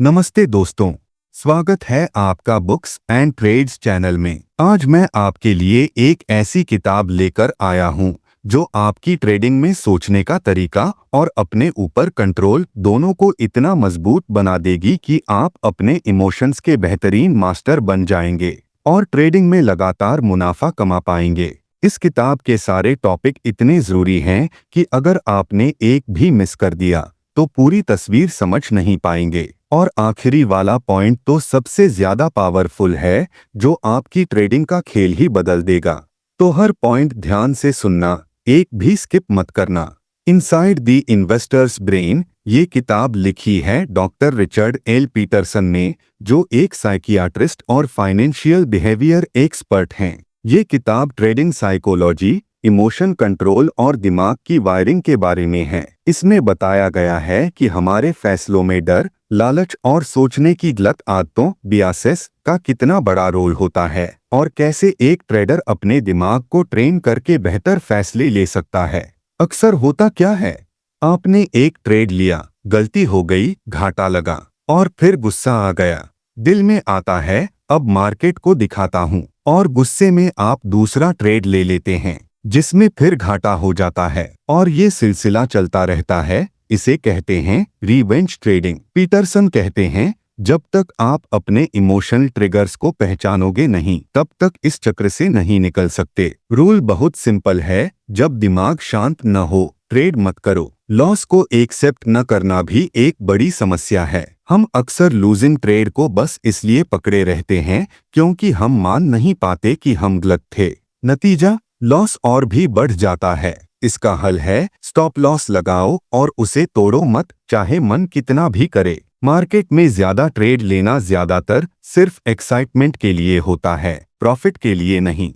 नमस्ते दोस्तों, स्वागत है आपका बुक्स एंड ट्रेड्स चैनल में। आज मैं आपके लिए एक ऐसी किताब लेकर आया हूं जो आपकी ट्रेडिंग में सोचने का तरीका और अपने ऊपर कंट्रोल दोनों को इतना मजबूत बना देगी कि आप अपने इमोशंस के बेहतरीन मास्टर बन जाएंगे और ट्रेडिंग में लगातार मुनाफा कमा पाएंगे। इस किताब के सारे टॉपिक इतने ज़रूरी हैं कि अगर आपने एक भी मिस कर दिया तो पूरी तस्वीर समझ नहीं पाएंगे। और आखिरी वाला पॉइंट तो सबसे ज्यादा पावरफुल है, जो आपकी ट्रेडिंग का खेल ही बदल देगा। तो हर पॉइंट ध्यान से सुनना, एक भी स्किप मत करना। इनसाइड द इन्वेस्टर्स ब्रेन ये किताब लिखी है डॉक्टर रिचर्ड एल पीटरसन ने, जो एक साइकियाट्रिस्ट और फाइनेंशियल बिहेवियर एक्सपर्ट हैं। ये किताब ट्रेडिंग साइकोलॉजी, इमोशन कंट्रोल और दिमाग की वायरिंग के बारे में है। इसमें बताया गया है कि हमारे फैसलों में डर, लालच और सोचने की गलत आदतों बियासेस का कितना बड़ा रोल होता है और कैसे एक ट्रेडर अपने दिमाग को ट्रेन करके बेहतर फैसले ले सकता है। अक्सर होता क्या है, आपने एक ट्रेड लिया, गलती हो गई, घाटा लगा और फिर गुस्सा आ गया। दिल में आता है अब मार्केट को दिखाता हूँ, और गुस्से में आप दूसरा ट्रेड ले लेते हैं जिसमें फिर घाटा हो जाता है और ये सिलसिला चलता रहता है। इसे कहते हैं रिवेंज ट्रेडिंग। पीटरसन कहते हैं जब तक आप अपने इमोशनल ट्रिगर्स को पहचानोगे नहीं, तब तक इस चक्र से नहीं निकल सकते। रूल बहुत सिंपल है, जब दिमाग शांत न हो ट्रेड मत करो। लॉस को एक्सेप्ट न करना भी एक बड़ी समस्या है। हम अक्सर लूजिंग ट्रेड को बस इसलिए पकड़े रहते हैं क्योंकि हम मान नहीं पाते कि हम गलत थे। नतीजा लॉस और भी बढ़ जाता है। इसका हल है स्टॉप लॉस लगाओ और उसे तोड़ो मत, चाहे मन कितना भी करे। मार्केट में ज्यादा ट्रेड लेना ज्यादातर सिर्फ एक्साइटमेंट के लिए होता है, प्रॉफिट के लिए नहीं।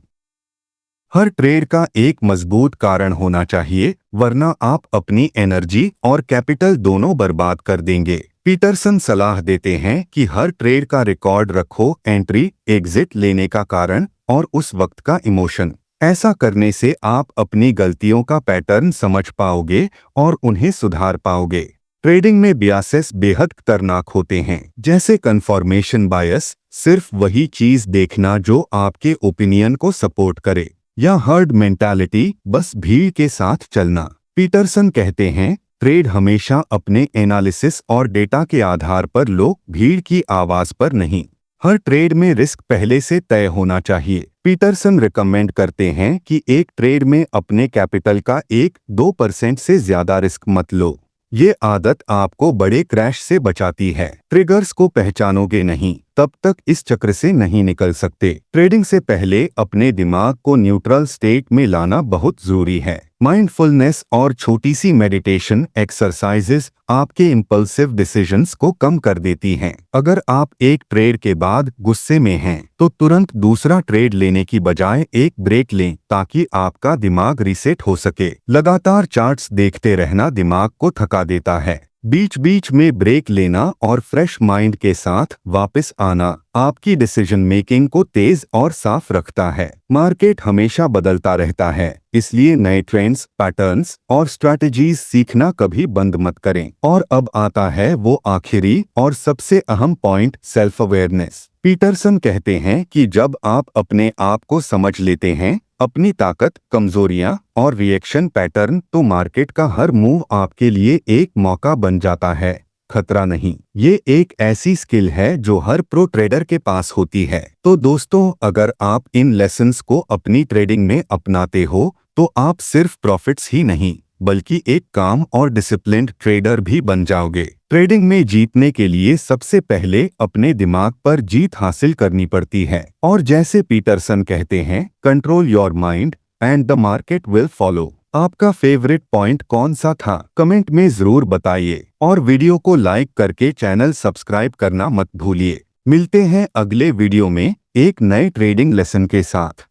हर ट्रेड का एक मजबूत कारण होना चाहिए, वरना आप अपनी एनर्जी और कैपिटल दोनों बर्बाद कर देंगे। पीटरसन सलाह देते हैं कि हर ट्रेड का रिकॉर्ड रखो, एंट्री, एग्जिट लेने का कारण और उस वक्त का इमोशन। ऐसा करने से आप अपनी गलतियों का पैटर्न समझ पाओगे और उन्हें सुधार पाओगे। ट्रेडिंग में बियासेस बेहद खतरनाक होते हैं, जैसे कन्फर्मेशन बायस, सिर्फ वही चीज देखना जो आपके ओपिनियन को सपोर्ट करे, या हर्ड मेंटालिटी, बस भीड़ के साथ चलना। पीटरसन कहते हैं ट्रेड हमेशा अपने एनालिसिस और डेटा के आधार पर लो, भीड़ की आवाज पर नहीं। हर ट्रेड में रिस्क पहले से तय होना चाहिए। पीटरसन रिकमेंड करते हैं कि एक ट्रेड में अपने कैपिटल का 1-2% से ज्यादा रिस्क मत लो। ये आदत आपको बड़े क्रैश से बचाती है। ट्रिगर्स को पहचानोगे नहीं, तब तक इस चक्र से नहीं निकल सकते। ट्रेडिंग से पहले अपने दिमाग को न्यूट्रल स्टेट में लाना बहुत जरूरी है। माइंडफुलनेस और छोटी सी मेडिटेशन एक्सरसाइजेस आपके इम्पल्सिव डिसीजंस को कम कर देती हैं। अगर आप एक ट्रेड के बाद गुस्से में हैं, तो तुरंत दूसरा ट्रेड लेने की बजाय एक ब्रेक लें ताकि आपका दिमाग रीसेट हो सके। लगातार चार्ट्स देखते रहना दिमाग को थका देता है। बीच बीच में ब्रेक लेना और फ्रेश माइंड के साथ वापस आना आपकी डिसीजन मेकिंग को तेज और साफ रखता है। मार्केट हमेशा बदलता रहता है, इसलिए नए ट्रेंड्स, पैटर्न्स और स्ट्रैटेजीज सीखना कभी बंद मत करें। और अब आता है वो आखिरी और सबसे अहम पॉइंट, सेल्फ अवेयरनेस। पीटरसन कहते हैं कि जब आप अपने आप को समझ लेते हैं, अपनी ताकत, कमजोरियां और रिएक्शन पैटर्न, तो मार्केट का हर मूव आपके लिए एक मौका बन जाता है, खतरा नहीं। ये एक ऐसी स्किल है जो हर प्रो ट्रेडर के पास होती है। तो दोस्तों, अगर आप इन लेसन्स को अपनी ट्रेडिंग में अपनाते हो तो आप सिर्फ प्रॉफिट्स ही नहीं बल्कि एक काम और डिसिप्लिन्ड ट्रेडर भी बन जाओगे। ट्रेडिंग में जीतने के लिए सबसे पहले अपने दिमाग पर जीत हासिल करनी पड़ती है, और जैसे पीटरसन कहते हैं, control your mind and the market will follow. आपका फेवरेट पॉइंट कौन सा था, कमेंट में जरूर बताइए और वीडियो को लाइक करके चैनल सब्सक्राइब करना मत भूलिए। मिलते हैं अगले वीडियो में एक नए ट्रेडिंग लेसन के साथ।